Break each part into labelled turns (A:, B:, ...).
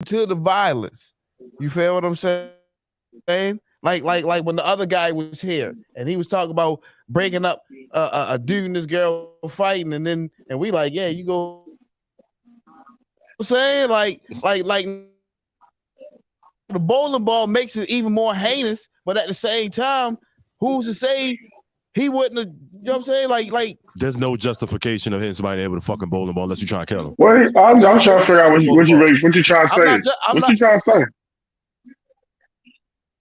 A: to the violence. You feel what I'm saying? Like when the other guy was here and he was talking about breaking up a dude and this girl fighting, and we like, yeah, you go saying like the bowling ball makes it even more heinous, but at the same time, who's to say he wouldn't have, you know what I'm saying? Like
B: there's no justification of hitting somebody able to fucking bowling ball unless you're trying to kill him.
C: What? I'm trying to figure out what you trying to say. What you trying to say?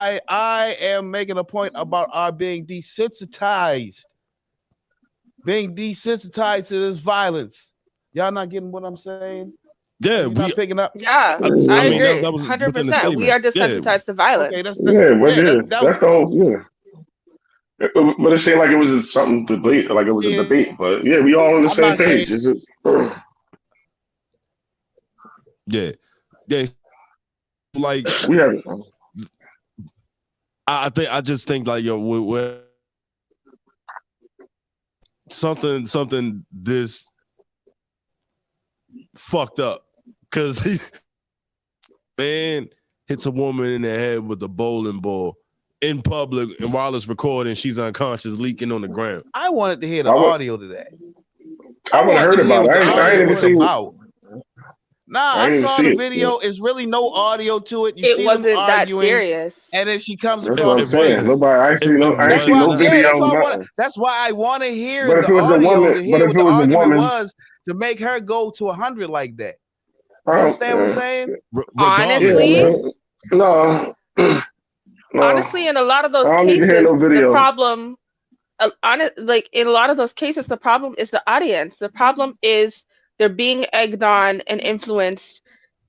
A: I am making a point about our being desensitized to this violence. Y'all not getting what I'm saying?
B: Yeah,
A: we not picking up.
D: Yeah, I agree. 100%. We are desensitized to violence.
A: Okay,
C: that's the whole. Yeah. But it seemed like it was something debate, like it was a debate. But yeah, we all on the same page. Is it?
B: Yeah. Like
C: we have.
B: I just think like we're something this fucked up because he man hits a woman in the head with a bowling ball in public, and while it's recording, she's unconscious, leaking on the ground.
A: I wanted to hear the audio to that.
C: I would have heard about it. I ain't even seen it.
A: Nah, I saw the video. It's really no audio to it.
D: It wasn't that serious.
A: And then she comes
C: across.
A: That's what I'm
C: saying. I ain't seen no video.
A: That's why I want to hear
C: the audio to hear what the argument
A: was to make her go to 100 like that. You understand what I'm saying?
D: Honestly,
C: no.
D: Honestly, in a lot of those cases, the problem, like in a lot of those cases, the problem is the audience. The problem is they're being egged on and influenced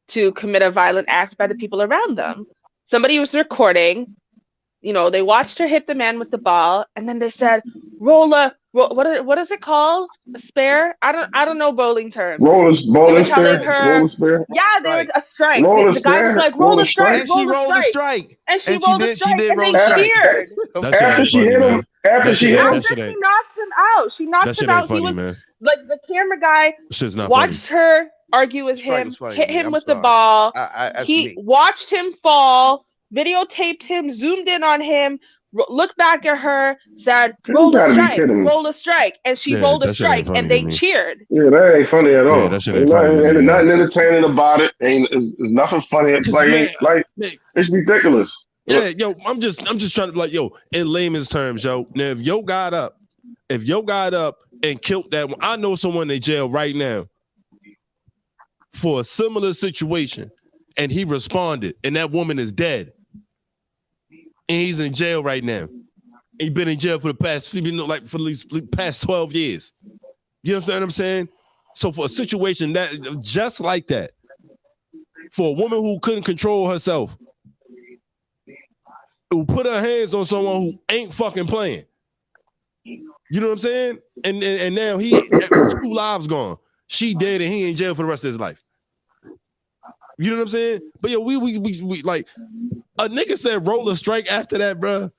D: to commit a violent act by the people around them. Somebody was recording, they watched her hit the man with the ball, and then they said, what is it called? A spare? I don't know bowling terms.
C: Bowling spare.
D: Yeah, they were a strike. The guy was like, roll a strike.
A: And she rolled a strike.
D: And she rolled a strike.
A: She did roll
D: a strike.
C: After she hit him.
D: After she knocked him out. She knocked him out.
B: Funny,
D: he was
B: man.
D: Like the camera guy watched her argue with him, hit him with the ball. He watched him fall, videotaped him, zoomed in on him, looked back at her, said, roll a strike. And she rolled a strike, and they cheered.
C: Yeah, that ain't funny at all.
B: Yeah, that shit ain't funny.
C: Ain't nothing entertaining about it. There's nothing funny. It's ridiculous.
B: Yeah, I'm just trying to in layman's terms, now if yo got up and killed that one, I know someone in jail right now for a similar situation, and he responded, and that woman is dead. And he's in jail right now. He's been in jail for the past, for the past 12 years. You understand what I'm saying? So for a situation that just like that, for a woman who couldn't control herself, who put her hands on someone who ain't fucking playing. You know what I'm saying? And now he 2 lives gone. She dead and he in jail for the rest of his life. You know what I'm saying? But we like a nigga said roll a strike after that, bro.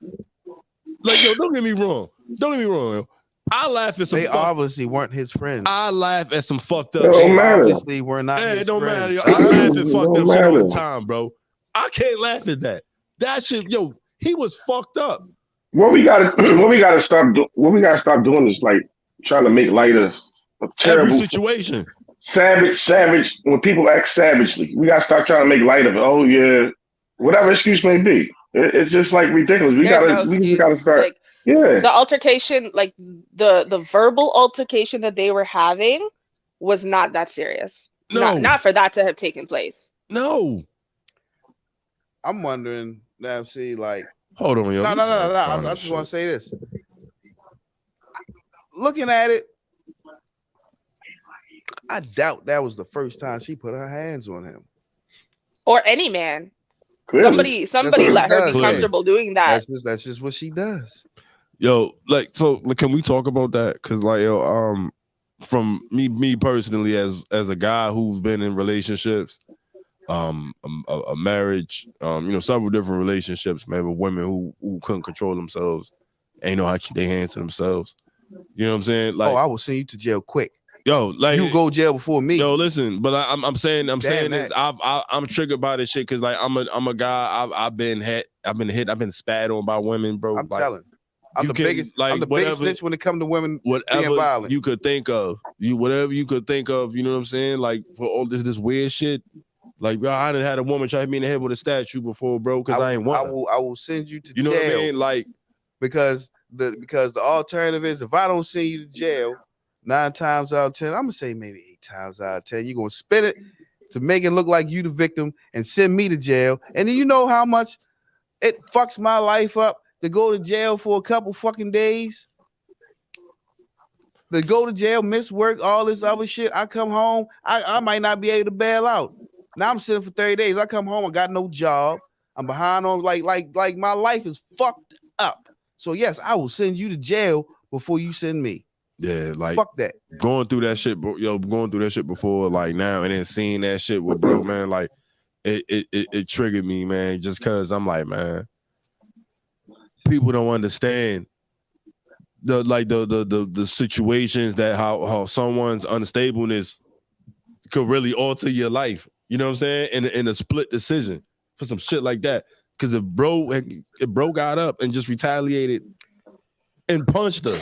B: Like don't get me wrong. Yo. I laugh at some.
A: They obviously weren't his friends.
B: I laugh at some fucked up.
A: They obviously were not.
B: It don't
A: friends.
B: matter. Yo. I laugh at fucked up shit all the time, bro. I can't laugh at that. That shit, he was fucked up.
C: What we gotta stop doing is like trying to make light of terrible
B: every situation.
C: Savage. When people act savagely, we gotta stop trying to make light of it. Oh yeah, whatever excuse may be. It's just like ridiculous. We just gotta start. The
D: altercation, like the verbal altercation that they were having, was not that serious.
B: No,
D: not for that to have taken place.
B: No,
A: I'm wondering now. See, like.
B: Hold on, yo.
A: No. I just want to say this. Looking at it, I doubt that was the first time she put her hands on him.
D: Or any man. Clearly. Somebody let her be comfortable doing that.
A: That's just what she does.
B: Yo, can we talk about that? Because from me personally, as a guy who's been in relationships, a marriage, several different relationships, man, with women who couldn't control themselves, ain't know how to keep their hands to themselves. You know what I'm saying?
A: I will send you to jail quick.
B: Yo, like
A: you go to jail before me.
B: Yo, listen, but I'm saying this. I'm triggered by this shit because like I'm a guy. I've been hit. I've been spat on by women, bro.
A: I'm
B: like,
A: telling. I'm the biggest. Like, I'm the biggest snitch when it comes to women being violent.
B: You could think of, whatever you could think of. You know what I'm saying? Like for all this weird shit. Like, bro, I done had a woman try to hit me in the head with a statue before, bro, because I ain't want.
A: I will send you to
B: you know
A: jail.
B: What I mean? Like,
A: because the alternative is if I don't send you to jail 9 times out of 10, I'm gonna say maybe 8 times out of 10, you're gonna spin it to make it look like you the victim and send me to jail. And then you know how much it fucks my life up to go to jail for a couple fucking days. To go to jail, miss work, all this other shit. I come home, I might not be able to bail out. Now I'm sitting for 30 days. I come home, I got no job. I'm behind on like my life is fucked up. So yes, I will send you to jail before you send me.
B: Yeah, like
A: fuck that.
B: Going through that shit, bro. Going through that shit before, like now, and then seeing that shit with bro, man, like it triggered me, man. Just cause I'm like, man, people don't understand the situations that how someone's unstableness could really alter your life. You know what I'm saying? In a split decision for some shit like that. Because if bro got up and just retaliated and punched her,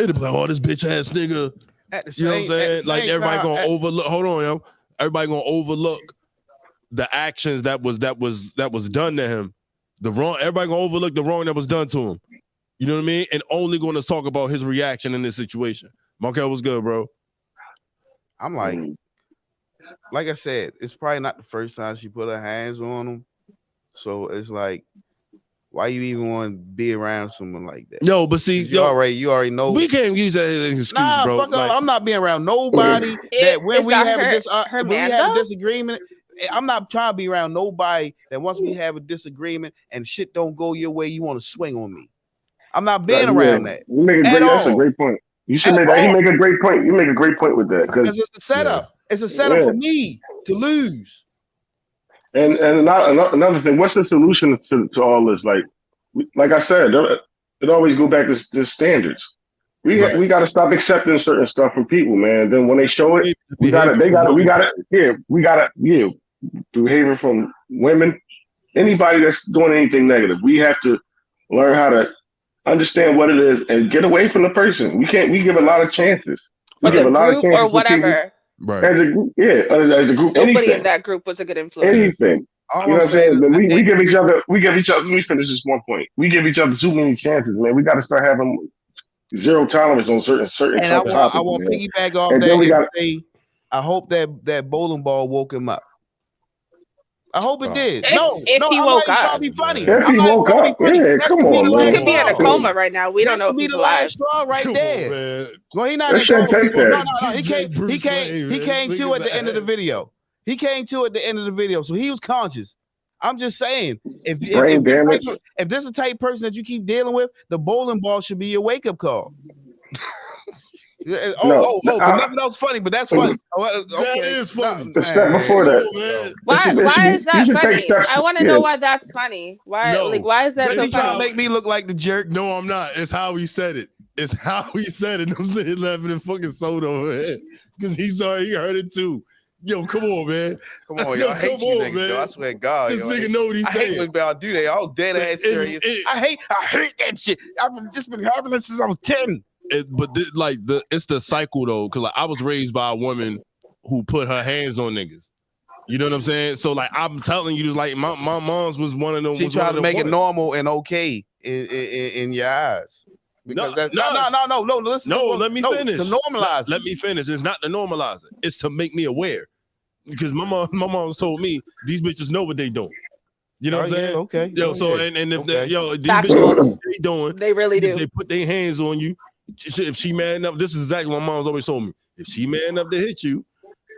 B: it'd be like, oh, this bitch ass nigga. You know what I'm saying? Like everybody gonna overlook. Hold on, yo. Everybody gonna overlook the actions that was done to him. The wrong. Everybody gonna overlook the wrong that was done to him. You know what I mean? And only going to talk about his reaction in this situation. Markel was good, bro.
A: I'm like I said, it's probably not the first time she put her hands on him. So it's like, why you even want to be around someone like that?
B: No, but see,
A: you already know.
B: We can't use that as an excuse, bro.
A: Fuck like, I'm not being around nobody that when we have a disagreement. I'm not trying to be around nobody that once we have a disagreement and shit don't go your way, you want to swing on me. I'm not being around that.
C: You make that's a great point. You should make that. He make a great point. You make a great point with that because
A: it's a setup. Yeah. It's a setup for me to lose.
C: And another thing, what's the solution to all this? Like I said, it always go back to standards. We got to stop accepting certain stuff from people, man. Then when they show it, we got behavior from women, anybody that's doing anything negative. We have to learn how to understand what it is and get away from the person. We give a lot of chances. We give a lot of chances
D: or whatever.
C: Right. As a group,
D: nobody
C: anything.
D: in that group was a good influence.
C: Anything. You know what I'm saying? We give each other. Let me finish this one point. We give each other too many chances, man. We got to start having zero tolerance on certain
A: and topics. I want to piggyback off and that. I hope that bowling ball woke him up. I hope it did.
D: If he woke up.
C: Trying to be funny. If he woke up, yeah, come on.
D: He could be in a coma right now. We don't know if he's alive.
A: Last straw right there. Well, he not. No. He came to at the end of the video. He came to at the end of the video, so he was conscious. I'm just saying, if this is the type of person that you keep dealing with, the bowling ball should be your wake up call. But nothing else funny, but that's funny.
B: That is funny.
C: The step before that.
D: Why is that funny? I want to know why that's funny. Why is that so funny?
A: Trying to make me look like the jerk?
B: No, I'm not. It's how he said it. I'm sitting laughing and fucking soda over here because he heard it too. Yo, come on, man.
A: Come on, yo. I hate you niggas, man. Yo. I swear to God.
B: This nigga know what he's saying.
A: I hate when y'all do that. I was dead ass serious. I hate that shit. I've just been having this since I was 10.
B: It's the cycle though, because I was raised by a woman who put her hands on niggas. You know what I'm saying? So I'm telling you, my mom's was one of them.
A: She tried to make it normal and okay in your eyes. Because listen.
B: No, let me finish.
A: To normalize.
B: Let me finish. It's not to normalize it. It's to make me aware. Because my mom's told me these bitches know what they doing. You know what I'm saying?
A: Okay.
B: Yo, so and if these bitches know what they doing,
D: they really do.
B: They put their hands on you. If she man enough, this is exactly what my mom's always told me. If she man enough to hit you,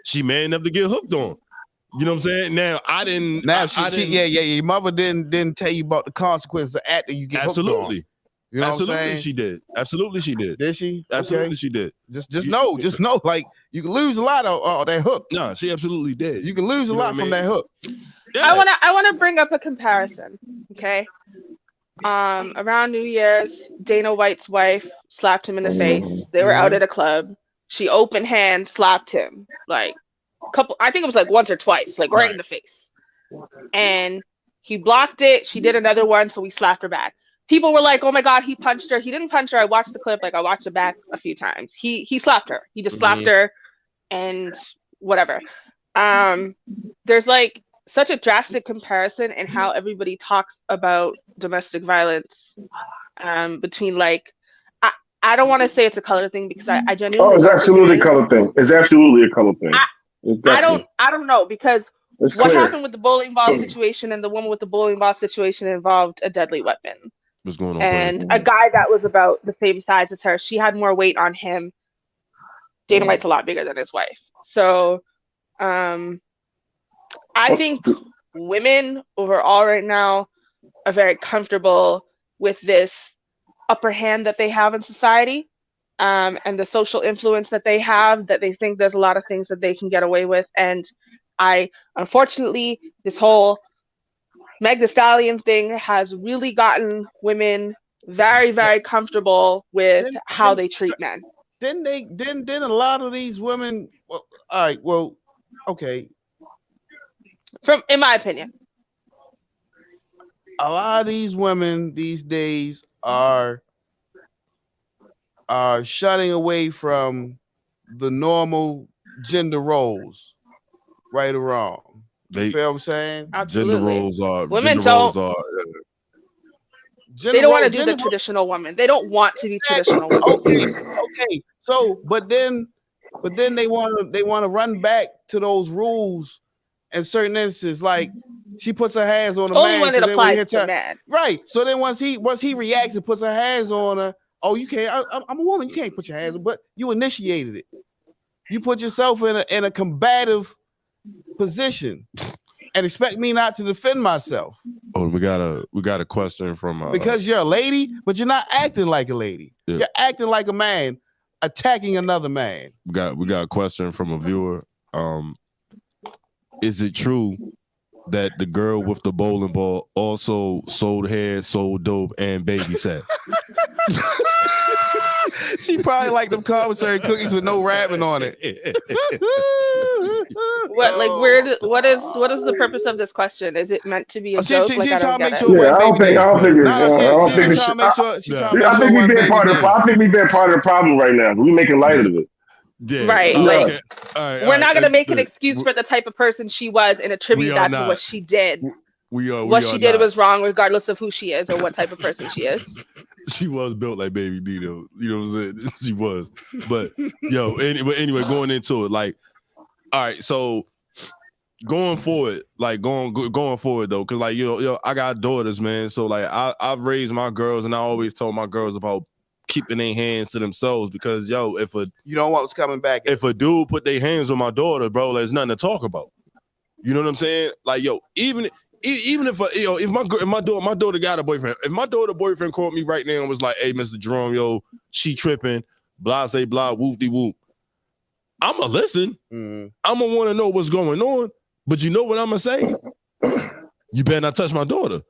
B: she man enough to get hooked on. You know what I'm saying? Now I didn't.
A: Your mother didn't tell you about the consequences of after you get hooked on. You know
B: Absolutely,
A: what I'm saying?
B: She did. Absolutely, she did.
A: Did she?
B: Absolutely, she did.
A: Just know, like you can lose a lot of that hook.
B: No, she absolutely did.
A: You can lose a lot from that hook.
D: Yeah. I wanna bring up a comparison. Okay. Around New Year's, Dana White's wife slapped him in the face. They were out at a club. she open hand slapped him like I think it was like once or twice, like right in the face. And he blocked it. She did another one, so we slapped her back. People were like, "Oh my God, he punched her." He didn't punch her. I watched the clip. Like I watched it back a few times. He slapped her. He just slapped her, and whatever. There's like such a drastic comparison in how everybody talks about domestic violence between like I don't want to say it's a color thing because I genuinely
C: it's absolutely a color thing. It's absolutely a color thing.
D: I don't know because what happened with the bowling ball situation and the woman with the bowling ball situation involved a deadly weapon.
B: What's going on?
D: And a guy that was about the same size as her. She had more weight on him. Dana White's a lot bigger than his wife. So I think women overall right now are very comfortable with this upper hand that they have in society and the social influence that they have, that they think there's a lot of things that they can get away with. And unfortunately, this whole Meg Thee Stallion thing has really gotten women very, very comfortable with how they treat men.
A: Didn't a lot of these women, well, all right, well, okay.
D: In my opinion.
A: A lot of these women these days are shutting away from the normal gender roles, right or wrong. You feel what I'm saying?
D: Absolutely.
B: Gender roles are
D: women don't. They don't want to do the traditional woman. They don't want to be traditional women.
A: Okay. So, but then they want to run back to those rules in certain instances, like she puts her hands on a man.
D: Only when it applies to men.
A: Right. So then once he reacts and puts her hands on her, oh, you can't. I'm a woman. You can't put your hands on, but you initiated it. You put yourself in a combative position and expect me not to defend myself.
B: Oh, we got a question from
A: because you're a lady, but you're not acting like a lady. Yeah. You're acting like a man attacking another man.
B: We got a question from a viewer. Is it true that the girl with the bowling ball also sold hair, sold dope, and babysat?
A: She probably like them commissary cookies with no rabbit on it.
D: What is the purpose of this question? Is it meant to be a joke?
A: She's trying to make
C: sure. Yeah, I don't think we've been part of the problem right now. We're making light of it.
D: Yeah. Right. Like, we're not going to make an excuse for the type of person she was and attribute that to what she did. What she did was wrong, regardless of who she is or what type of person she is.
B: She was built like Baby D, though. You know what I'm saying? She was. But anyway, going into it, like, all right, so going forward, like going forward though, because like I got daughters, man. So like I've raised my girls, and I always told my girls about keeping their hands to themselves, because if
A: you don't want what's coming back.
B: If a dude put their hands on my daughter, bro, there's nothing to talk about. You know what I'm saying? Like, even if my daughter got a boyfriend, if my daughter boyfriend called me right now and was like, "Hey, Mr. Jerome, she tripping, blah say blah, whoop de whoop," I'ma listen. I'ma want to know what's going on. But you know what I'ma say? You better not touch my daughter.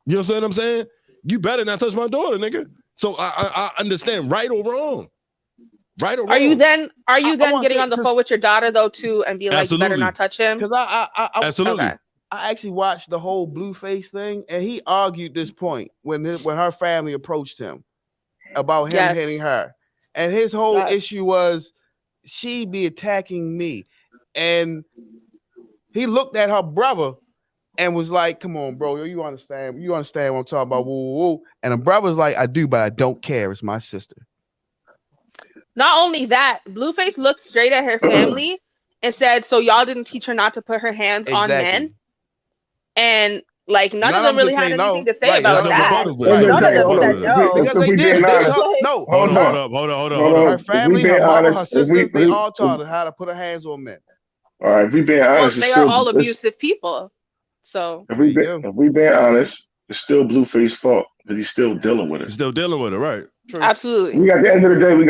B: You know what I'm saying? You better not touch my daughter, nigga. So I understand right or wrong. Right or wrong.
D: Are you then getting on the phone with your daughter though too and be like, absolutely, you better not touch him?
A: Because I
B: absolutely.
A: Okay. I actually watched the whole Blueface thing, and he argued this point when her family approached him about him hitting her, and his whole issue was she be attacking me, and he looked at her brother and was like, "Come on, bro, you understand what I'm talking about?" Woo, woo, woo. And the brother's like, "I do, but I don't care. It's my sister."
D: Not only that, Blueface looked straight at her family and said, "So y'all didn't teach her not to put her hands on men?" And like none of them really had anything to say about that. None of them said no.
A: Because they did. No. Hold on. Her family, her mother, her sister, they all taught her how to put her hands on men.
C: All right, if we being honest,
D: they are all abusive people. So
C: if we being honest, it's still Blueface's fault because he's still dealing with it.
B: He's still dealing with it, right?
D: True. Absolutely.
C: At the end of the day, we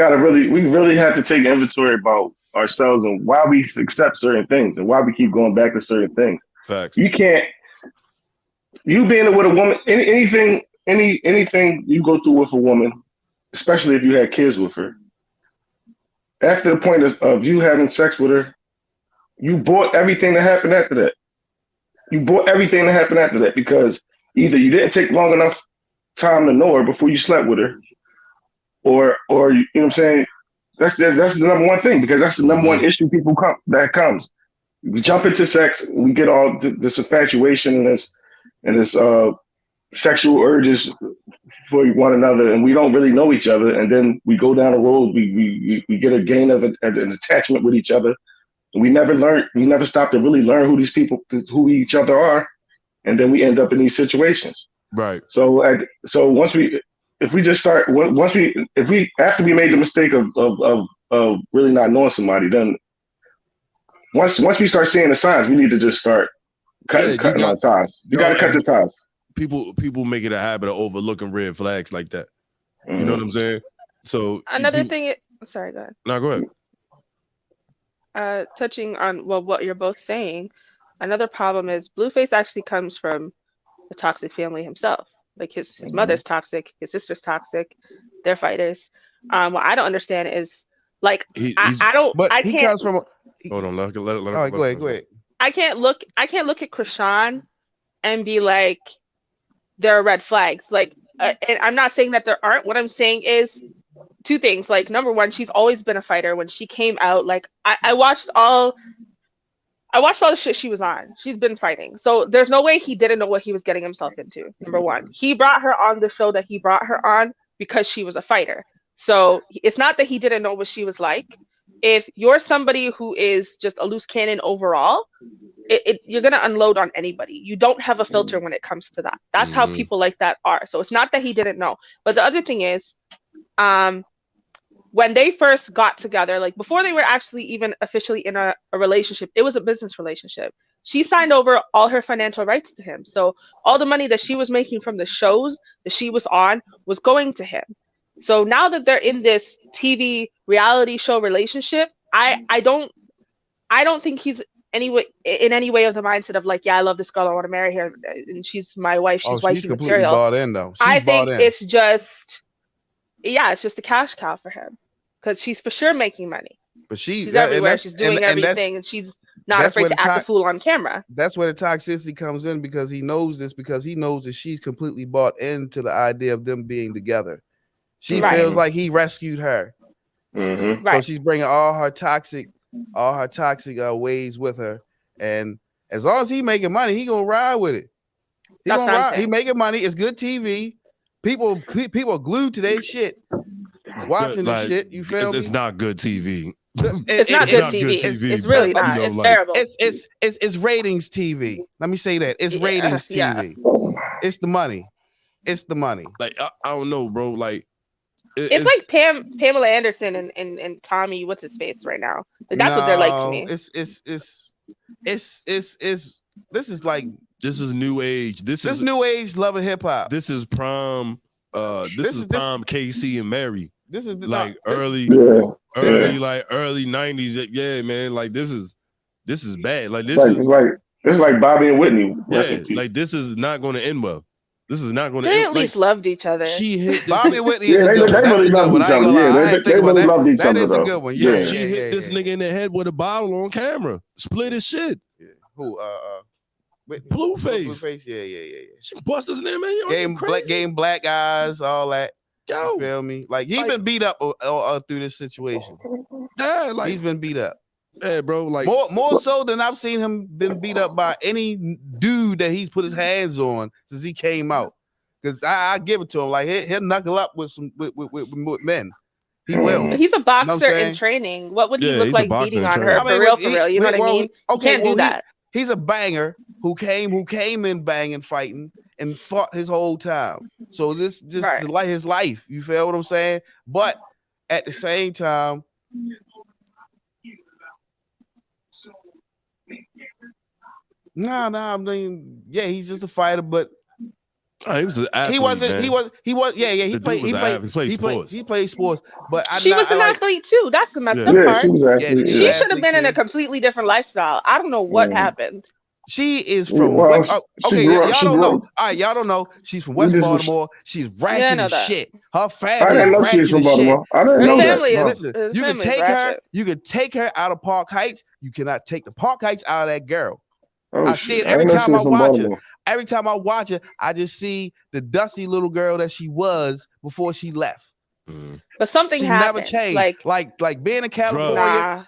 C: really have to take inventory about ourselves and why we accept certain things and why we keep going back to certain things.
B: Facts.
C: You can't. You being with a woman, anything you go through with a woman, especially if you had kids with her, after the point of you having sex with her, you bought everything that happened after that. You bought everything that happened after that because either you didn't take long enough time to know her before you slept with her, or you know what I'm saying. That's the number one thing, because that's the number one issue that comes. We jump into sex, we get all this infatuation and this sexual urges for one another, and we don't really know each other. And then we go down the road, we get a gain of an attachment with each other. We never stop to really learn who each other are, and then we end up in these situations.
B: Right.
C: So after we made the mistake of really not knowing somebody, then once we start seeing the signs, we need to just start cutting our ties. You got to cut the ties.
B: People make it a habit of overlooking red flags like that. You know what I'm saying? So
D: another thing. Sorry, go ahead.
B: No, go
D: ahead. Touching on what you're both saying, another problem is Blueface actually comes from a toxic family himself. Like his mother's toxic, his sister's toxic, they're fighters. What I don't understand is like I don't. But I
A: he
D: can't,
A: comes from.
B: Hold on, let it.
A: All right, go ahead.
D: I can't look at Krishan and be like, there are red flags. Like, and I'm not saying that there aren't. What I'm saying is two things. Like, number one, she's always been a fighter. When she came out, like I watched all the shit she was on. She's been fighting. So there's no way he didn't know what he was getting himself into. Number one, he brought her on the show that he brought her on because she was a fighter. So it's not that he didn't know what she was like. If you're somebody who is just a loose cannon overall, you're going to unload on anybody. You don't have a filter when it comes to that. That's how people like that are. So it's not that he didn't know. But the other thing is, when they first got together, like before they were actually even officially in a relationship, it was a business relationship. She signed over all her financial rights to him. So all the money that she was making from the shows that she was on was going to him. So now that they're in this TV reality show relationship, I don't think he's in any way of the mindset of like, yeah, I love this girl, I want to marry her, and she's my wife, she's wifey material.
A: Bought in, though.
D: I think it's just a cash cow for him because she's for sure making money.
A: But
D: she's everywhere, she's doing everything, and she's not afraid to act a fool on camera.
A: That's where the toxicity comes in, because he knows that she's completely bought into the idea of them being together. She feels like he rescued her.
C: Mm-hmm.
A: So she's bringing all her toxic ways with her, and as long as he making money, he gonna ride with it. He making money. It's good TV. People are glued to their shit, watching the shit. You feel me?
B: It's not good TV.
D: It's not good TV. It's really not. It's terrible.
A: It's ratings TV. Let me say that. It's ratings TV. Yeah. It's the money.
B: Like I don't know, bro. Like
D: it's like Pamela Anderson and Tommy, what's his face right now? Like, that's what they're like to me.
A: This is
B: new age. This is
A: new age love and hip hop.
B: This is prime. This is prime KC and Mary.
A: This is
B: like early 90s. Yeah, man. Like this is bad. Like
C: it's like Bobby and Whitney.
B: Yeah, like this is not going to end well. This is not going to.
D: They at least loved each other.
B: She hit
A: Bobby and Whitney.
C: They really loved each other. Yeah, they really loved each other.
A: That is a good one.
B: Yeah, she hit this nigga in the head with a bottle on camera. Split his shit.
A: Yeah. Who?
B: Blueface.
A: Blueface. Yeah.
B: She bust his name, man.
A: Game black eyes, all that.
B: Yo,
A: you feel me? Like he's been beat up through this situation.
B: Yeah, like
A: he's been beat up.
B: Yeah, bro. Like
A: more so than I've seen him been beat up by any dude that he's put his hands on since he came out. Because I give it to him. Like he'll knuckle up with men. He will.
D: He's a boxer in training. What would he look like beating on her? For real. You know what I mean? Okay, you can't do that.
A: He's a banger who came in banging, fighting, and fought his whole time. So this just like his life. You feel what I'm saying? But at the same time, I mean, yeah, he's just a fighter, but
B: he was an athlete,
A: he played sports, but
D: she was an athlete too. That's the messed up part.
C: She was athlete.
D: She should have been in a completely different lifestyle. I don't know what happened.
A: She is from okay. Y'all don't know. All right, y'all don't know. She's from West Baltimore. She's ratchet as shit. Her family is ratchet as shit.
C: I didn't know that.
A: Listen, you can take her. You can take her out of Park Heights. You cannot take the Park Heights out of that girl. I see it every time I watch her. Every time I watch her, I just see the dusty little girl that she was before she left.
D: But something happened.
A: Never changed. Like being in California,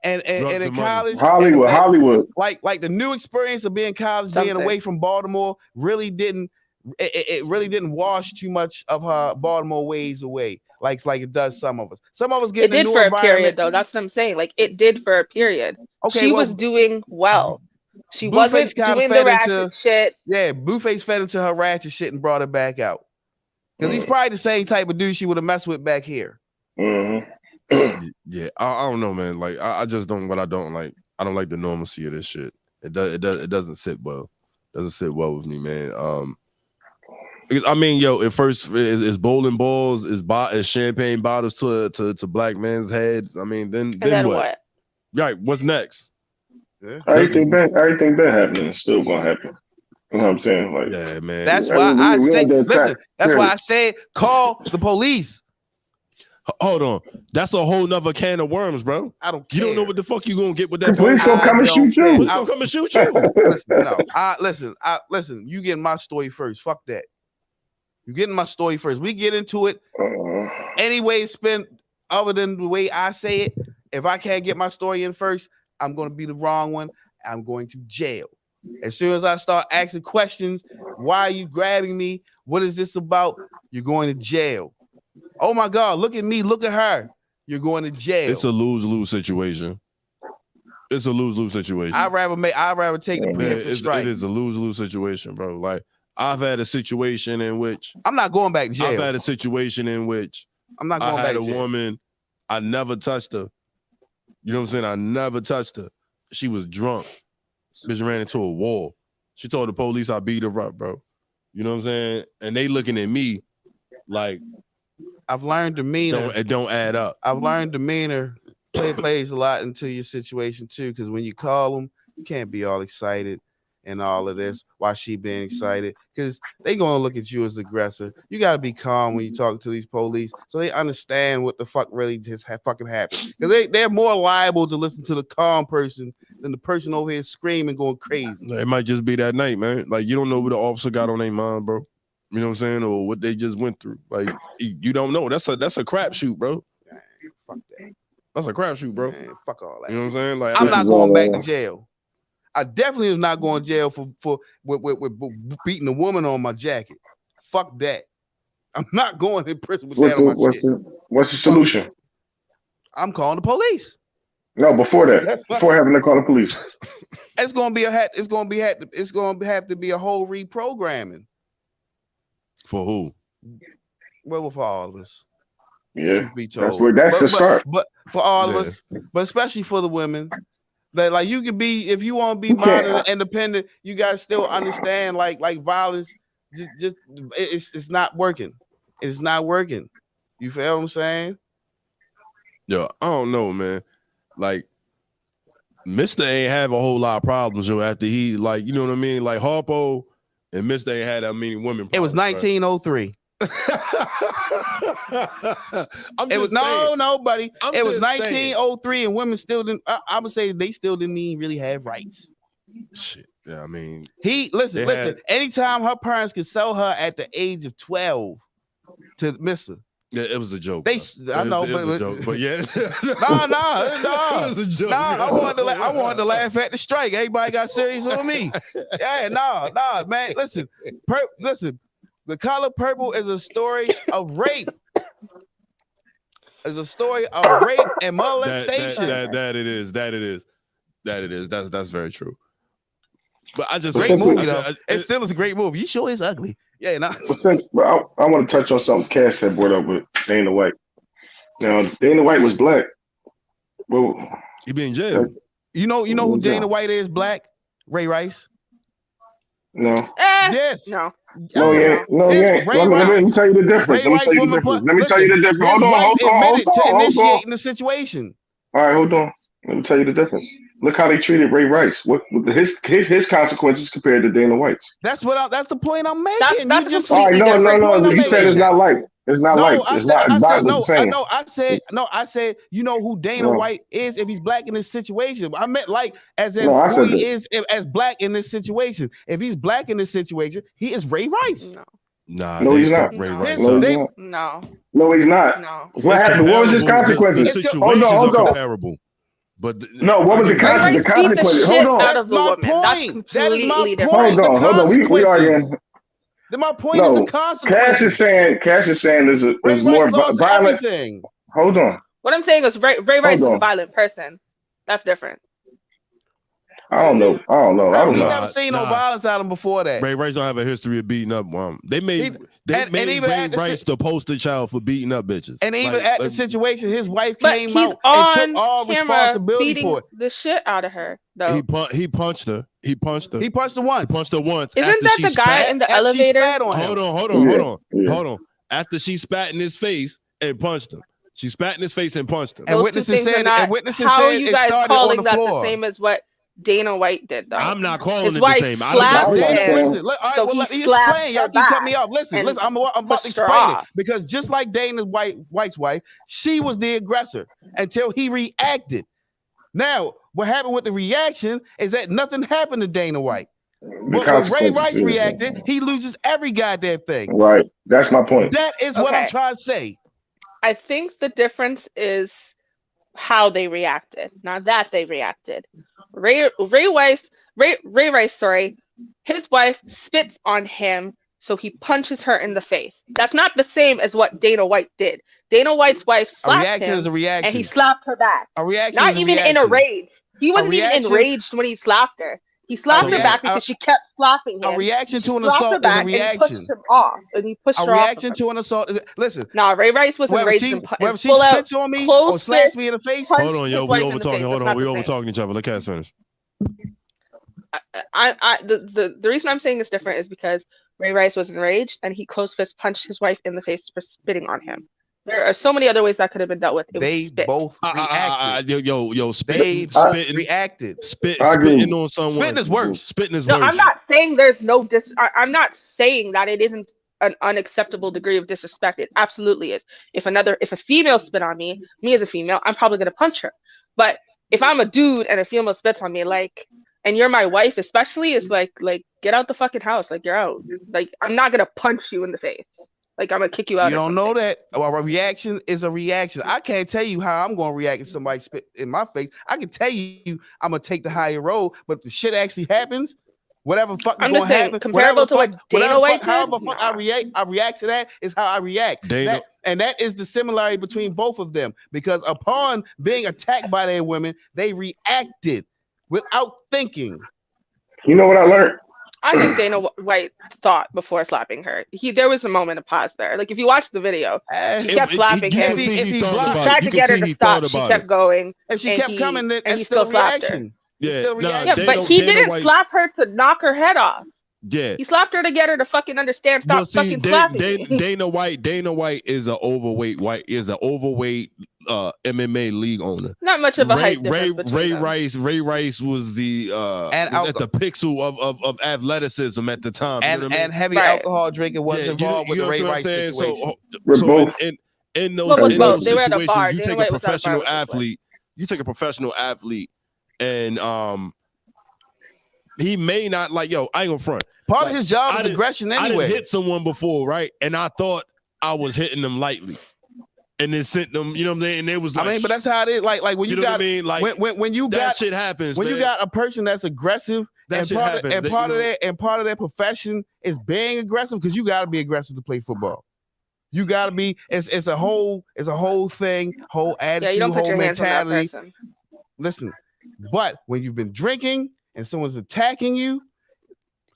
A: and in college,
C: Hollywood.
A: Like the new experience of being in college, being away from Baltimore, really didn't. It really didn't wash too much of her Baltimore ways away, like it does some of us. Some of us get.
D: It did for a period, though. That's what I'm saying. Like it did for a period. Okay, she was doing well. She wasn't doing the ratchet shit.
A: Yeah, Blueface fed into her ratchet shit and brought her back out. Because he's probably the same type of dude she would have messed with back here.
B: Yeah, I don't know, man. Like I just don't. What I don't like. I don't like the normalcy of this shit. It doesn't sit well. It doesn't sit well with me, man. I mean, yo, at first is bowling balls, is champagne bottles to black men's heads. I mean, then what? Right, what's next?
C: Yeah. Everything been happening. It's still gonna happen. You know what I'm saying? Like,
B: yeah, man.
A: That's why I say, listen. That's why I said call the police.
B: Hold on, that's a whole nother can of worms, bro.
A: I don't care.
B: You don't know what the fuck you gonna get with that.
C: The police gonna come and shoot you.
B: Police gonna come and shoot you.
A: Listen. You getting my story first. Fuck that. You getting my story first. We get into it. Any way it's spent other than the way I say it. If I can't get my story in first, I'm going to be the wrong one. I'm going to jail. As soon as I start asking questions, why are you grabbing me? What is this about? You're going to jail. Oh my God, look at me, look at her. You're going to jail.
B: It's a lose-lose situation. It's a lose-lose situation.
A: I'd rather take the preemptive strike.
B: It is a lose-lose situation, bro. Like I've had a situation in which
A: I'm not going back to jail.
B: I've had a situation in which
A: I'm not going back to jail.
B: I had a woman, I never touched her. You know what I'm saying? I never touched her. She was drunk. Bitch ran into a wall. She told the police I beat her up, bro. You know what I'm saying? And they looking at me like
A: I've learned demeanor.
B: It don't add up.
A: I've learned demeanor plays a lot into your situation too. Because when you call them, you can't be all excited and all of this while she being excited. Because they gonna look at you as the aggressor. You gotta be calm when you talk to these police so they understand what the fuck really just fucking happened. Because they're more liable to listen to the calm person than the person over here screaming, going crazy.
B: It might just be that night, man. Like you don't know what the officer got on their mind, bro. You know what I'm saying, or what they just went through. Like you don't know. That's a crapshoot, bro.
A: Man, fuck that.
B: That's a crapshoot, bro.
A: Man, fuck all that.
B: You know what I'm saying? Like
A: I'm not going back to jail. I definitely am not going to jail for beating a woman on my jacket. Fuck that. I'm not going in prison with that on my shit.
C: What's the solution?
A: I'm calling the police.
C: No, before that, before having to call the police,
A: it's gonna have to be a whole reprogramming.
B: For who?
A: Well, for all of us.
C: Yeah,
A: be told.
C: That's the start.
A: But for all of us, but especially for the women, that like you can be, if you want to be modern and independent, you gotta still understand like violence. Just it's not working. It's not working. You feel what I'm saying?
B: Yo, I don't know, man. Like, Mr. ain't have a whole lot of problems, yo, after he, like, you know what I mean? Like, Harpo and Mr. ain't had that many women problems.
A: It was 1903. No, buddy. It was 1903 and women still didn't, I would say they still didn't even really have rights.
B: Shit. Yeah, I mean.
A: Listen. Anytime her parents could sell her at the age of 12 to Mr.
B: Yeah, it was a joke.
A: I know,
B: it was a joke, but yeah.
A: No.
B: It was a joke.
A: I wanted to laugh at the strike. Everybody got serious on me. Yeah, no, man. Listen. The color purple is a story of rape. It's a story of rape and molestation.
B: That it is. That's very true. But I just
A: great movie though. It still is a great movie. You sure it's ugly? Yeah, no.
C: But I want to touch on something Cass had brought up with Dana White. Now, Dana White was black. Well,
B: he be in jail.
A: You know who Dana White is? Black? Ray Rice?
C: No.
A: Yes.
C: No, he ain't. Let me tell you the difference. Let me tell you the difference. Hold on.
A: To initiating the situation.
C: All right, hold on. Let me tell you the difference. Look how they treated Ray Rice. What his consequences compared to Dana White's.
A: That's the point I'm making.
D: That's
A: you just
C: all right, no. You said it's not like. It's not like.
A: I
C: it's
A: said,
C: not.
A: I said
C: Not
A: no. I said you know who Dana White is if he's black in this situation. I meant like as in who he is as black in this situation. If he's black in this situation, he is Ray Rice.
C: No, he's not.
B: Ray Rice.
C: No, he's not.
D: No.
C: What happened? What was his consequences?
B: The situations are comparable. But
C: what was the consequences?
D: The consequences? Hold on.
A: That's my point. That is my point.
C: Hold on. We are again.
A: My point is the consequences.
C: Cash is saying there's more violent.
A: Everything.
C: Hold on.
D: What I'm saying is Ray Rice is a violent person. That's different.
C: I don't know.
A: I've never seen no violence out of him before that.
B: Ray Rice don't have a history of beating up. They made Ray Rice the poster child for beating up bitches.
A: And even at the situation, his wife came out and took all responsibility for it.
D: The shit out of her, though.
B: He punched her. He punched her once.
D: Isn't that the guy in the elevator?
B: Hold on. After she spat in his face and punched him. She spat in his face and punched him.
A: And witnesses said
D: how are you guys calling that the same as what Dana White did, though?
B: I'm not calling
D: his
B: it the same.
A: Let me explain. Y'all keep cutting me off. Listen. I'm about to explain it because just like Dana White's wife, she was the aggressor until he reacted. Now, what happened with the reaction is that nothing happened to Dana White. When Ray Rice reacted, he loses every goddamn thing.
C: Right. That's my point.
A: That is what I'm trying to say.
D: I think the difference is how they reacted, not that they reacted. Ray Rice, his wife spits on him, so he punches her in the face. That's not the same as what Dana White did. Dana White's wife slapped him, and he slapped her back.
A: A reaction
D: not
A: is a
D: even
A: reaction.
D: in a rage. He wasn't even enraged when he slapped her. He slapped her back because she kept slapping him.
A: A reaction to an assault is a reaction.
D: And he pushed him off. A reaction
A: to an assault. Listen.
D: Nah, Ray Rice wasn't enraged.
A: Whether she spits on me or slaps me in the face.
B: Hold on, yo, we over talking. Hold on, we over talking each other. Let Cass finish.
D: The reason I'm saying it's different is because Ray Rice was enraged and he close fist punched his wife in the face for spitting on him. There are so many other ways that could have been dealt with.
A: They both reacted.
B: Reacted. Spitting on someone.
A: Spitting is worse.
B: Spitting is
D: worse.
B: No,
D: I'm not saying there's no I'm not saying that it isn't an unacceptable degree of disrespect. It absolutely is. If a female spit on me as a female, I'm probably gonna punch her. But if I'm a dude and a female spits on me, and you're my wife, especially, it's like get out the fucking house. You're out. I'm not gonna punch you in the face. I'm gonna kick you out.
A: You don't know that. Well, a reaction is a reaction. I can't tell you how I'm gonna react if somebody spit in my face. I can tell you I'm gonna take the higher road, but if the shit actually happens, whatever fuck is gonna happen,
D: comparable to what Dana White did.
A: However fuck I react to that is how I react. And that is the similarity between both of them, because upon being attacked by their women, they reacted without thinking.
C: You know what I learned?
D: I think Dana White thought before slapping her. There was a moment of pause there. If you watch the video, he kept slapping him. He tried to get her to stop. She kept going.
A: If she kept coming,
D: and he still slapped her.
B: Yeah,
D: but he didn't slap her to knock her head off.
B: Yeah,
D: he slapped her to get her to fucking understand. Stop fucking slapping.
B: Dana White is an overweight MMA league owner.
D: Not much of a height difference.
B: Ray Rice was the the pixel of athleticism at the time,
A: and heavy alcohol drinking was involved with the Ray Rice situation.
B: So in those situations, you take a professional athlete. You take a professional athlete, and he may not I ain't gonna front.
A: Part of his job is aggression anyway.
B: I done hit someone before, right? And I thought I was hitting them lightly. And then sent them, you know what I'm saying? And it was
A: but that's how it is. Like when you got, when you got
B: shit happens.
A: When you got a person that's aggressive,
B: part
A: of their profession is being aggressive, because you got to be aggressive to play football. You got to be. It's a whole thing, whole attitude, whole mentality. Listen, but when you've been drinking and someone's attacking you.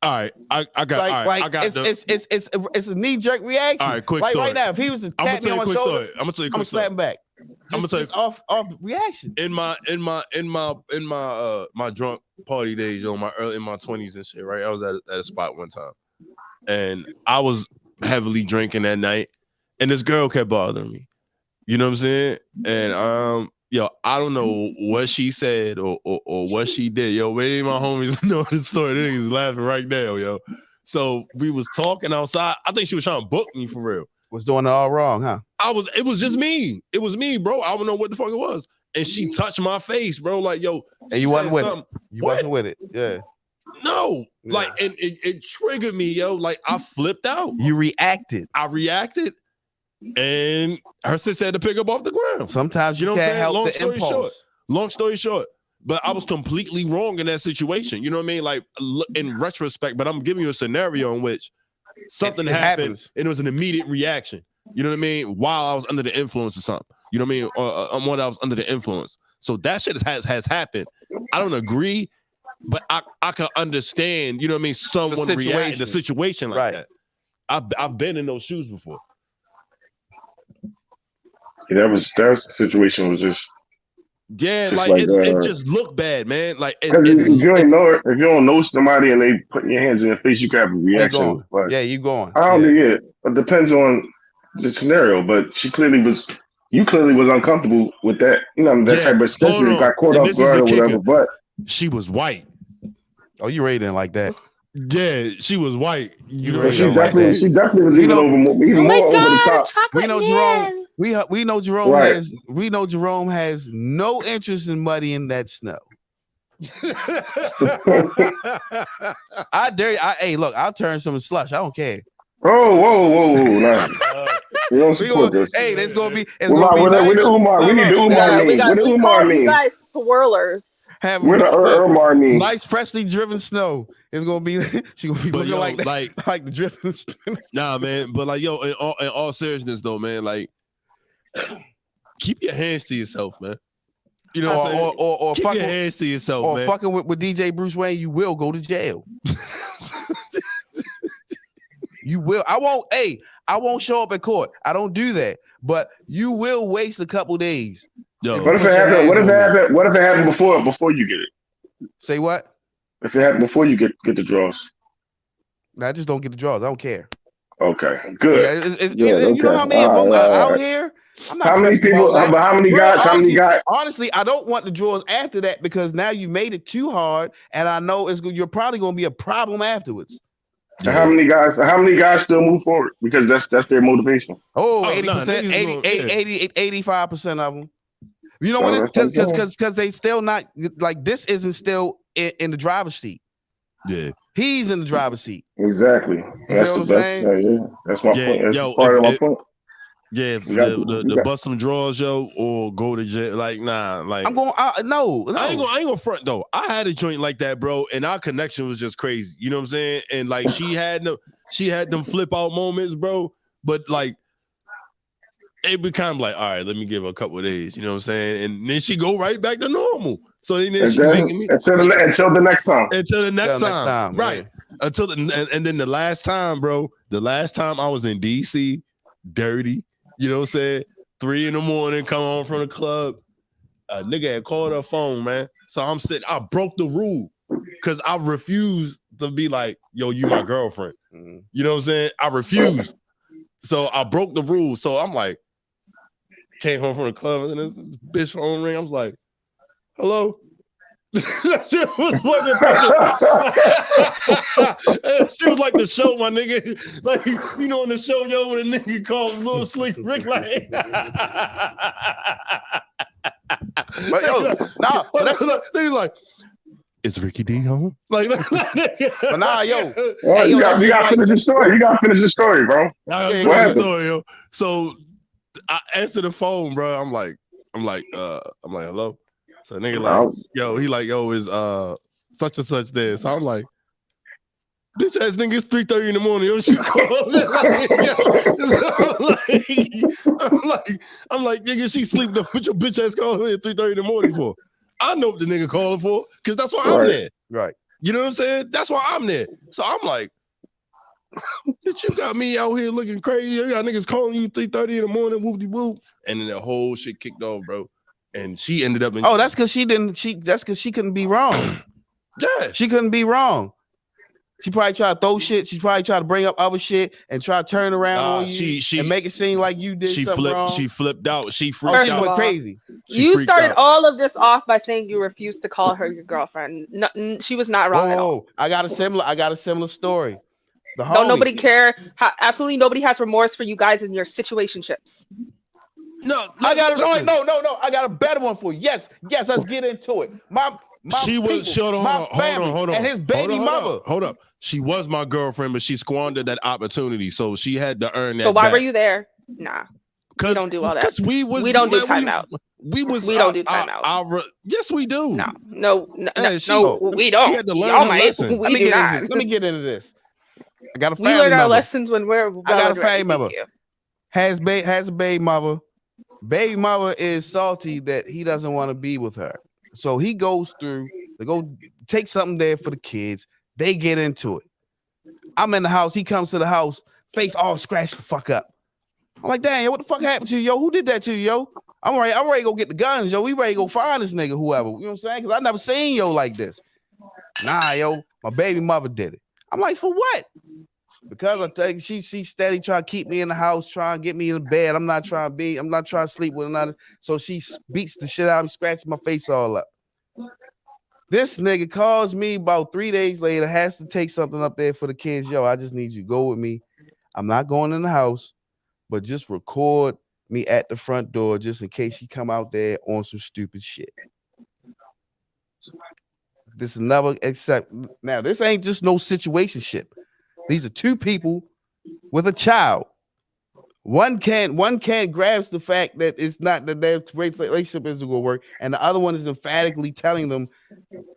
B: All right, I got
A: it's a knee-jerk reaction.
B: All right, quick story.
A: Right now, if he was to tap me on my shoulder, I'm gonna tell you a quick story. I'm gonna slap him back. I'm gonna tell you off reaction.
B: In my drunk party days, in my 20s and shit, right? I was at a spot one time, and I was heavily drinking that night, and this girl kept bothering me. You know what I'm saying? And yo, I don't know what she said or what she did. Yo, many of my homies know this story. They niggas laughing right now, yo. So we was talking outside. I think she was trying to book me for real.
A: Was doing it all wrong, huh?
B: It was just me. It was me, bro. I don't know what the fuck it was. And she touched my face, bro. Like, yo.
A: And you wasn't with it. You wasn't with it. Yeah.
B: No. Yeah. Like, and it triggered me, yo. Like, I flipped out.
A: You reacted.
B: I reacted. And her sister had to pick up off the ground.
A: Sometimes you can't help the impulse.
B: Long story short. But I was completely wrong in that situation. You know what I mean? Like, in retrospect, but I'm giving you a scenario in which something happened and it was an immediate reaction. You know what I mean? While I was under the influence or something. You know what I mean? Or when I was under the influence. So that shit has happened. I don't agree, but I can understand, you know what I mean? Someone react in a situation like that. I've been in those shoes before.
C: Yeah, that situation was just
B: it just looked bad, man. Like
C: if you don't know somebody and they put your hands in your face, you can have a reaction. But
A: you going.
C: I don't think it depends on the scenario, but you clearly was uncomfortable with that, you know, that type of stuff. You got caught off guard or whatever, but
B: she was white.
A: Oh, you rated like that.
B: Yeah, she was white.
C: She definitely was even more over the top.
A: We know Jerome. We know Jerome has no interest in muddying that snow. I dare you. Hey, look, I'll turn some slush. I don't care.
C: Oh, whoa. Nah. We don't support this.
A: Hey, there's gonna be.
C: With the Umar. We need the Umar name. What the Umar mean?
D: Guys, twirlers.
C: With the Umar mean.
A: Nice, freshly driven snow. It's gonna be. She gonna be looking like that, like the driven.
B: Nah, man. But like, yo, in all seriousness, though, man, like, keep your hands to yourself, man. You know, or keep your hands to yourself,
A: or
B: man.
A: Fucking with DJ Bruce Wayne, you will go to jail. You will. I won't show up at court. I don't do that. But you will waste a couple days.
C: Yo, what if it happened? What if it happened before you get it?
A: Say what?
C: If it happened before you get the draws.
A: I just don't get the draws. I don't care.
C: Okay, good.
A: You know how many out here? I'm not
C: how many people? How many guys?
A: Honestly, I don't want the draws after that because now you made it too hard, and I know you're probably going to be a problem afterwards.
C: Yeah. How many guys still move forward because that's their motivation?
A: 80%, 85% of them. You know what? Because they still not like this isn't still in the driver's seat.
B: Yeah,
A: he's in the driver's seat.
C: Exactly. That's my point. That's part of my point.
B: Yeah, the bust some draws, yo, or go to jail. Like, nah, like
A: I'm going. No.
B: I ain't gonna front though. I had a joint like that, bro, and our connection was just crazy. You know what I'm saying? And like, she had them flip out moments, bro. But like, it be kind of like, all right, let me give her a couple of days. You know what I'm saying? And then she go right back to normal. So then she making me
C: until the next time.
B: Until the next time, right? Yeah. And then the last time, bro. The last time I was in DC, dirty. You know what I'm saying? 3 a.m, come home from the club. A nigga had called her phone, man. So I'm sitting, I broke the rule because I refused to be like, yo, you my girlfriend. Mm-hmm. You know what I'm saying? I refused. So I broke the rule. So I'm like, came home from the club and then this bitch phone ring. I was like, hello? That shit was fucking she was like the show, my nigga. Like, you know, in the show, yo, when a nigga called Little Sleep Rick, like,
A: but yo, nah,
B: they was like, is Ricky D home? Like,
A: but nah, yo,
C: you gotta finish the story. You gotta finish the story, bro.
B: Yo. So I answer the phone, bro. I'm like, hello. So nigga like, yo, he like, yo, is such and such there. So I'm like, bitch ass nigga, it's 3:30 in the morning. Yo, she called. I'm like, nigga, she sleep. What your bitch ass call her at 3:30 in the morning for? I know what the nigga calling for, because that's why I'm there.
A: Right.
B: You know what I'm saying? That's why I'm there. So I'm like, bitch, you got me out here looking crazy. You got niggas calling you 3:30 in the morning, whoop-de-whoop. And then the whole shit kicked off, bro. And she ended up in
A: that's because she couldn't be wrong.
B: Yeah.
A: She couldn't be wrong. She probably try to throw shit. She probably try to bring up other shit and try to turn around on you and make it seem like you did something wrong.
B: She flipped out. She freaked out.
A: She went crazy.
D: You started all of this off by saying you refused to call her your girlfriend. No, she was not wrong at all.
A: I got a similar story.
D: Don't nobody care. Absolutely nobody has remorse for you guys in your situationships.
A: No, I got no. I got a better one for you. Yes. Let's get into it. Hold on. And his baby mother.
B: Hold up. She was my girlfriend, but she squandered that opportunity, so she had to earn that.
D: So why were you there? Nah, we don't do all that.
B: Because we don't do
D: timeout.
B: We don't
D: do timeout.
B: Yes, we do.
D: No, we don't.
B: She had to learn her lesson.
A: Let me get into this. I got a family
D: member. We learn our
A: member.
D: Lessons when we're.
A: I got a family member. Has a baby mother. Baby mother is salty that he doesn't want to be with her. So he goes through to go take something there for the kids. They get into it. I'm in the house. He comes to the house, face all scratched the fuck up. I'm like, damn, yo, what the fuck happened to you, yo? Who did that to you, yo? I'm ready to go get the guns, yo. We ready to go find this nigga, whoever. You know what I'm saying? Because I never seen yo like this. Nah, yo, my baby mother did it. I'm like, for what? Because I think she steady trying to keep me in the house, trying to get me in bed. I'm not trying to sleep with another. So she beats the shit out of me, scratching my face all up. This nigga calls me about 3 days later, has to take something up there for the kids. Yo, I just need you to go with me. I'm not going in the house, but just record me at the front door just in case he come out there on some stupid shit. This is never except now. This ain't just no situationship. These are two people with a child. One can't grasp the fact that it's not that their relationship isn't going to work, and the other one is emphatically telling them,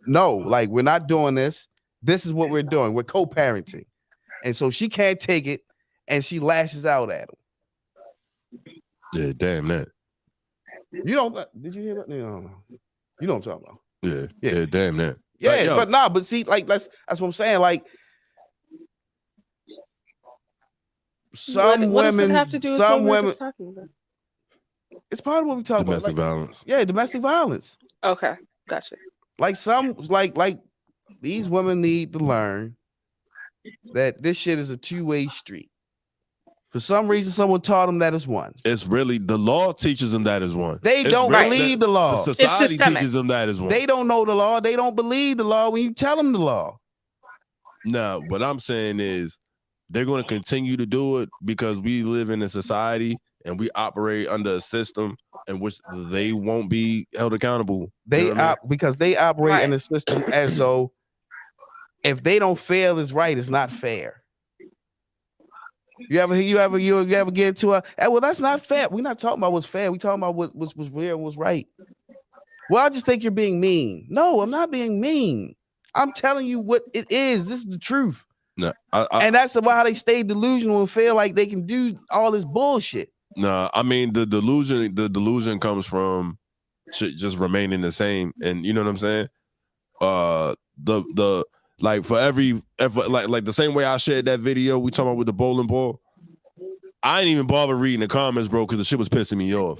A: "No, like we're not doing this. This is what we're doing. We're co-parenting," and so she can't take it, and she lashes out at him.
B: Yeah, damn that.
A: You know? Did you hear that? No. You know what I'm talking about?
B: Yeah, damn that.
A: Yeah, but see, like that's what I'm saying. Like some women, it's part of what we talk about.
B: Domestic violence.
A: Yeah, domestic violence.
D: Okay, gotcha.
A: Like these women need to learn that this shit is a two-way street. For some reason, someone taught them that is one.
B: It's really the law teaches them that is one.
A: They don't believe the law.
B: The society teaches them that is one.
A: They don't know the law. They don't believe the law when you tell them the law.
B: No, what I'm saying is they're going to continue to do it because we live in a society and we operate under a system in which they won't be held accountable.
A: Because they operate in a system as though if they don't feel it's right, it's not fair. You ever get into well, that's not fair. We're not talking about what's fair. We're talking about what's real and what's right. Well, I just think you're being mean. No, I'm not being mean. I'm telling you what it is. This is the truth.
B: No,
A: and that's about how they stay delusional and feel like they can do all this bullshit.
B: No, I mean the delusion comes from just remaining the same, and you know what I'm saying. The like for every like the same way I shared that video we talking about with the bowling ball. I ain't even bother reading the comments, bro, because the shit was pissing me off.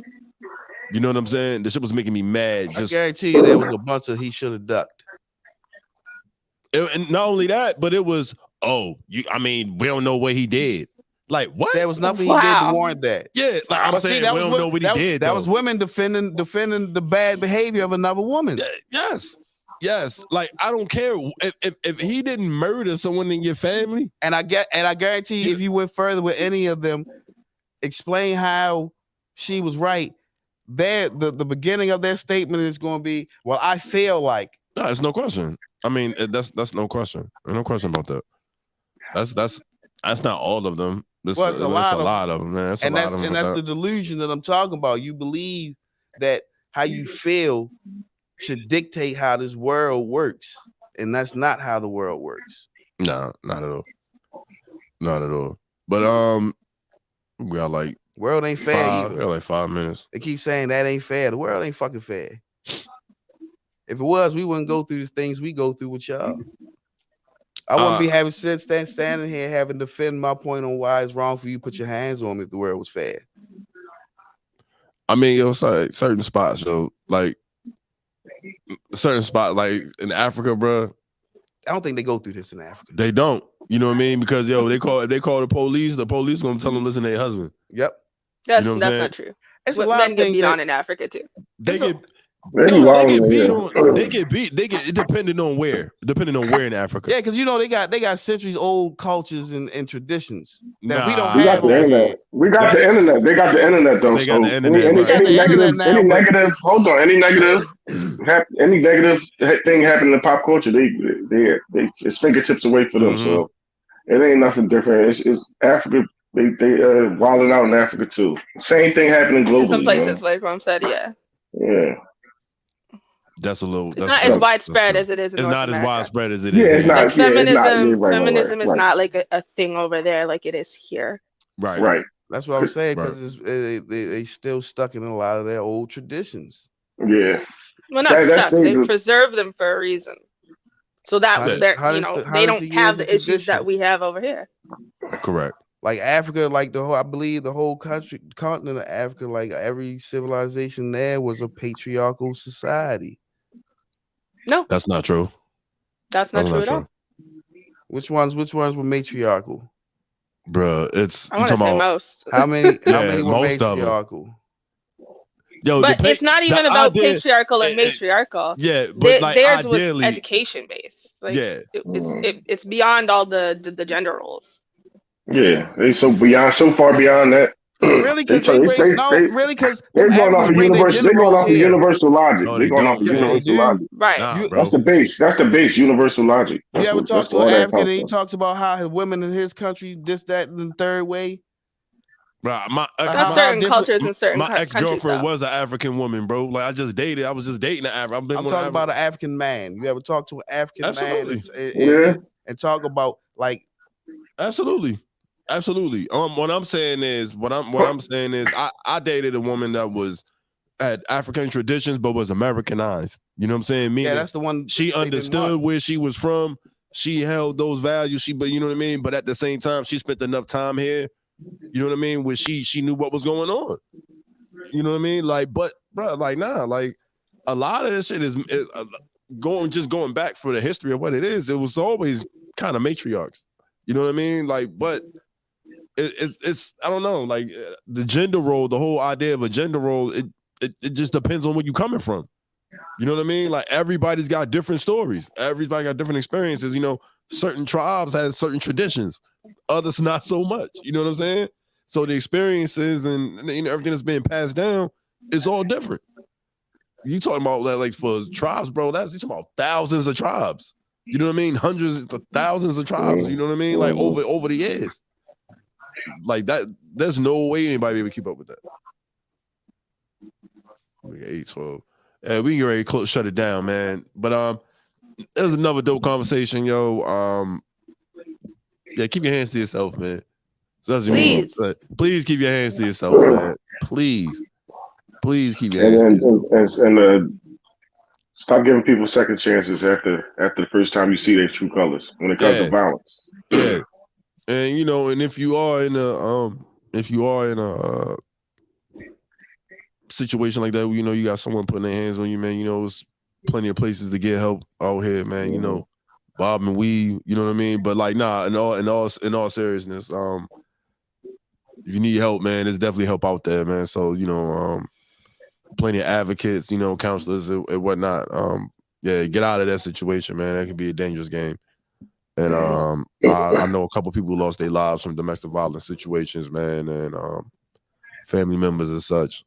B: You know what I'm saying? The shit was making me mad.
A: I guarantee you there was a bunch of he should have ducked.
B: And not only that, but it was, we don't know what he did. Like, what?
A: There was nothing he did to warrant that.
B: Yeah, like I'm saying, we don't know what he did.
A: That was women defending the bad behavior of another woman.
B: Yes. Like, I don't care if he didn't murder someone in your family.
A: And I guarantee you, if you went further with any of them, explain how she was right. The beginning of their statement is going to be, well, I feel like.
B: No, it's no question. I mean, that's no question. There's no question about that. That's not all of them. It's a lot of them, man. That's
A: the delusion that I'm talking about. You believe that how you feel should dictate how this world works, and that's not how the world works.
B: No, not at all. Not at all. But we got like
A: world ain't fair.
B: We got like 5 minutes.
A: They keep saying that ain't fair. The world ain't fucking fair. If it was, we wouldn't go through the things we go through with y'all. I wouldn't be having standing here having to defend my point on why it's wrong for you to put your hands on me if the world was fair.
B: I mean, certain spots, like certain spot, like in Africa, bro.
A: I don't think they go through this in Africa.
B: They don't. You know what I mean? Because they call the police gonna tell them listen to their husband.
A: Yep.
D: That's not true.
A: It's a lot
D: men
A: of
D: get beat on in Africa too.
B: They get They get depending on where in Africa.
A: Yeah, because they got centuries old cultures and traditions that we don't
C: have.
A: Got the
C: internet. We got the internet. They got the internet though.
B: They got the internet.
C: Any negative. Hold on. Any negative thing happening in pop culture, it's fingertips away for them. Mm-hmm. So it ain't nothing different. It's Africa. They wilding out in Africa too. Same thing happening globally.
D: In some places, like Rome said, yeah.
C: Yeah.
B: That's a little.
D: It's not as widespread as it is in North America.
B: It's not as widespread as it
C: is.
B: Yeah,
C: it's not.
D: Feminism is not like a thing over there like it is here.
C: Right.
A: That's what I'm saying because they still stuck in a lot of their old traditions.
C: Yeah.
D: Well, not stuck. They preserve them for a reason. So that was their. They don't have the issues that we have over here.
B: Correct.
A: Like Africa, like I believe the whole continent of Africa, like every civilization there was a patriarchal society.
D: No,
B: that's not true.
D: That's not true at all.
A: Which ones were matriarchal?
B: Bruh, it's
D: I want to say most.
A: How many were matriarchal?
B: Yo,
D: but it's not even about patriarchal and matriarchal.
B: Yeah, but
D: theirs was education based. Like, it's beyond all the gender roles.
C: Yeah, they so far beyond that.
A: Really? Because they're going off
C: of universal logic. They're going off of universal logic.
D: Right.
C: That's the base. That's the base. Universal logic.
A: You ever talk to an African and he talks about how his women in his country, this, that, and the third way?
B: Right.
D: Certain cultures and certain
B: my ex-girlfriend was an African woman, bro. Like I was just dating an African.
A: I'm talking about an African man. You ever talk to an African man and talk about like?
B: Absolutely. What I'm saying is, I dated a woman that had African traditions but was Americanized. You know what I'm saying? Meaning,
A: that's the one.
B: She understood where she was from. She held those values. But you know what I mean. But at the same time, she spent enough time here. You know what I mean? Where she knew what was going on. You know what I mean? Like, but bro, like nah, like a lot of this shit is going back for the history of what it is. It was always kind of matriarchs. You know what I mean? Like, but. It's I don't know, like the gender role, the whole idea of a gender role, it just depends on where you're coming from. You know what I mean? Like everybody's got different stories, everybody got different experiences. You know, certain tribes has certain traditions, others not so much. You know what I'm saying? So the experiences and everything that's being passed down is all different. You talking about that like for tribes, bro? You talking about thousands of tribes. You know what I mean? Hundreds of thousands of tribes. You know what I mean? Like over the years. Like that, there's no way anybody be able to keep up with that. We 8-12. We can get ready to shut it down, man. But there's another dope conversation, yo. Keep your hands to yourself, man.
D: Please.
B: Please keep your hands to yourself, man. Please keep your hands to yourself.
C: And stop giving people second chances after the first time you see their true colors when it comes to violence.
B: Yeah. And and if you are in a situation like that, you got someone putting their hands on you, man. There's plenty of places to get help out here, man. Bob and weave, you know what I mean. But like, nah, in all seriousness, if you need help, man, there's definitely help out there, man. So plenty of advocates, counselors and whatnot. Get out of that situation, man. That could be a dangerous game. And I know a couple people lost their lives from domestic violence situations, man, and family members and such.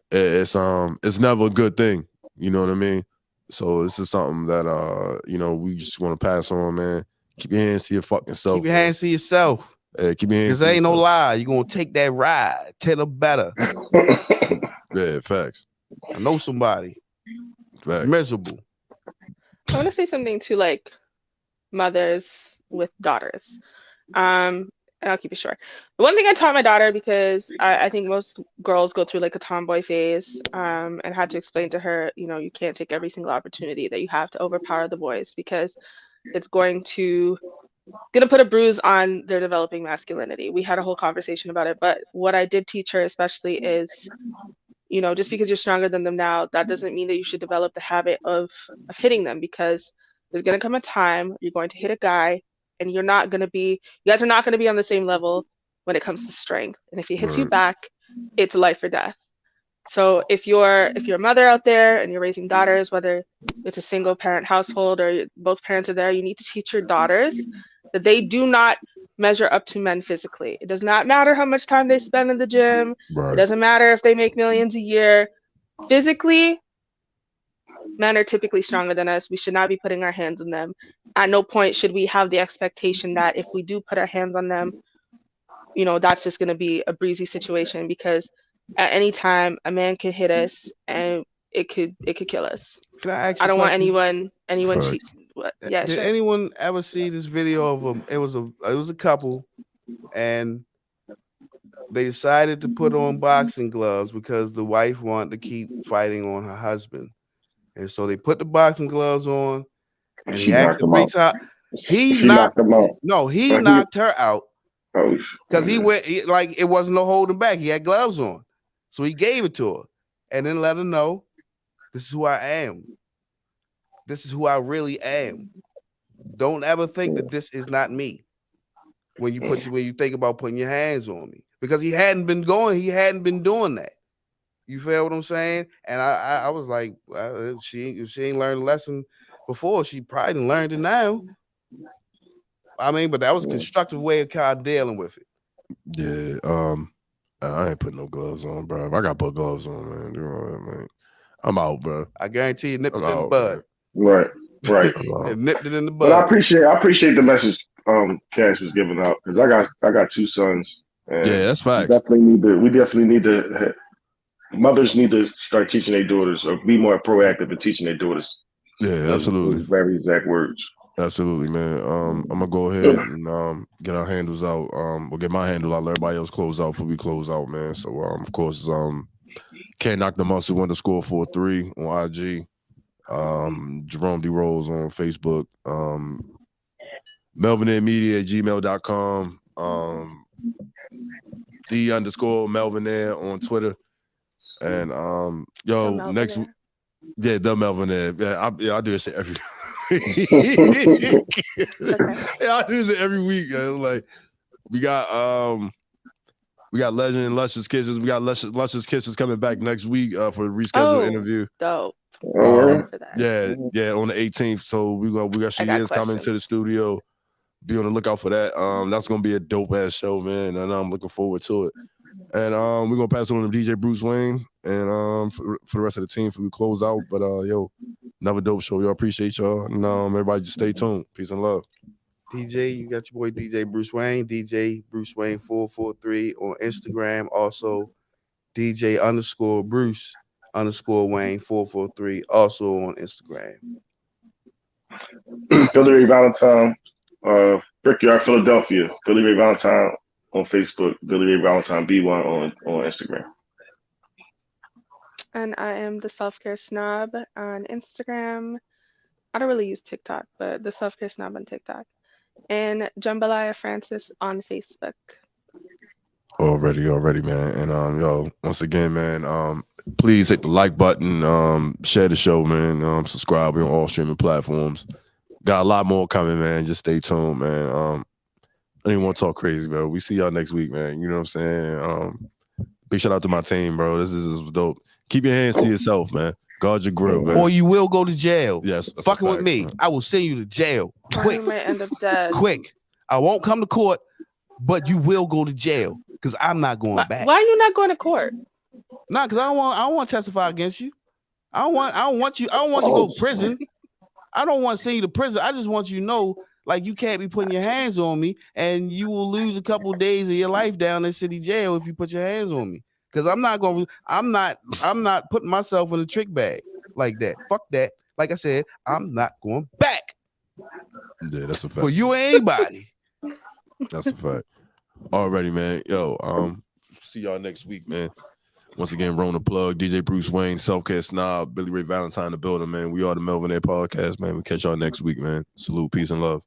B: It's never a good thing, you know what I mean? So this is something that we just want to pass on, man. Keep your hands to your fucking self.
A: Keep your hands to yourself.
B: Keep your hands.
A: Because there ain't no lie. You're gonna take that ride, 10 or better.
B: Yeah, facts.
A: I know somebody.
B: Facts.
A: Miserable.
D: I want to say something to like mothers with daughters. And I'll keep it short. The one thing I taught my daughter, because I think most girls go through like a tomboy phase, and had to explain to her, you can't take every single opportunity that you have to overpower the boys, because it's going to put a bruise on their developing masculinity. We had a whole conversation about it, but what I did teach her especially is, just because you're stronger than them now, that doesn't mean that you should develop the habit of hitting them, because There's going to come a time you're going to hit a guy, and you guys are not going to be on the same level when it comes to strength. And if he hits you back, it's life or death. So if you're a mother out there and you're raising daughters, whether it's a single parent household or both parents are there, you need to teach your daughters that they do not measure up to men physically. It does not matter how much time they spend in the gym. It doesn't matter if they make millions a year. Physically, men are typically stronger than us. We should not be putting our hands on them. At no point should we have the expectation that if we do put our hands on them, that's just going to be a breezy situation, because at any time a man could hit us and it could kill us.
A: Can I ask you
D: I don't want
A: question?
D: anyone cheat. Yeah,
A: Did
D: sure.
A: anyone ever see this video of them? It was a couple, and they decided to put on boxing gloves because the wife wanted to keep fighting on her husband. And so they put the boxing gloves on, and he asked the three times. He knocked him out. No, he knocked her out because he went like it wasn't no holding back. He had gloves on, so he gave it to her, and then let her know, "This is who I am. This is who I really am. Don't ever think that this is not me when you think about putting your hands on me." Because he hadn't been doing that. You feel what I'm saying? And I was like, well, if she ain't learned a lesson before, she probably learned it now. I mean, but that was a constructive way of kind of dealing with it.
B: Yeah. I ain't putting no gloves on, bro. If I got to put gloves on, man, man, I'm out, bro.
A: I guarantee you nipped it in the bud.
C: Right.
A: It nipped it in the bud.
C: But I appreciate the message Cash was giving out, because I got two sons. And
B: yeah, that's facts.
C: We definitely need to. Mothers need to start teaching their daughters, or be more proactive in teaching their daughters.
B: Yeah, absolutely.
C: Those very exact words.
B: Absolutely, man. I'm gonna go ahead and get our handles out. We'll get my handle out. Let everybody else close out before we close out, man. So of course, Can't Knock the Muscle _43 on IG. Jerome D Rose on Facebook. Melvinaire Media at gmail.com. D_Melvinaire on Twitter. And next week, the Melvinaire. Yeah, I do this shit every week. Yeah, I do this every week. Like we got Legend and Luscious Kisses. We got Luscious Kisses coming back next week for a rescheduled interview.
D: Dope.
B: Yeah, on the 18th. So we got she is coming to the studio. Be on the lookout for that. That's gonna be a dope ass show, man, and I'm looking forward to it. And we're gonna pass it on to DJ Bruce Wayne and for the rest of the team before we close out. But another dope show. Y'all appreciate y'all. And everybody just stay tuned. Peace and love.
A: DJ, you got your boy DJ Bruce Wayne, DJ Bruce Wayne 443 on Instagram. Also DJ_Bruce_Wayne 443 also on Instagram.
C: Billy Ray Valentine, Brickyard, Philadelphia. Billy Ray Valentine on Facebook. Billy Ray Valentine B1 on Instagram.
D: And I am the Self-Care Snob on Instagram. I don't really use TikTok, but the Self-Care Snob on TikTok. And Jambalaya Francis on Facebook.
B: Already, man. And once again, man, please hit the like button, share the show, man. Subscribe. We're on all streaming platforms. Got a lot more coming, man. Just stay tuned, man. I don't even want to talk crazy, bro. We see y'all next week, man. You know what I'm saying? Big shout out to my team, bro. This is dope. Keep your hands to yourself, man. Guard your grill, man.
A: Or you will go to jail.
B: Yes.
A: Fucking with me. Man. I will send you to jail. Quick.
D: You may end up dead.
A: Quick. I won't come to court, but you will go to jail because I'm not going back.
D: Why are you not going to court?
A: Nah, because I don't want to testify against you. I don't want you to go to prison. I don't want to send you to prison. I just want you to know, like, you can't be putting your hands on me, and you will lose a couple of days of your life down in city jail if you put your hands on me. Because I'm not putting myself in a trick bag like that. Fuck that. Like I said, I'm not going back.
B: Yeah, that's a fact.
A: For you or anybody.
B: That's a fact. Already, man. See y'all next week, man. Once again, Rona Plug, DJ Bruce Wayne, Self-Care Snob, Billy Ray Valentine in the building, man. We are the Melvinaire Podcast, man. We catch y'all next week, man. Salute, peace, and love.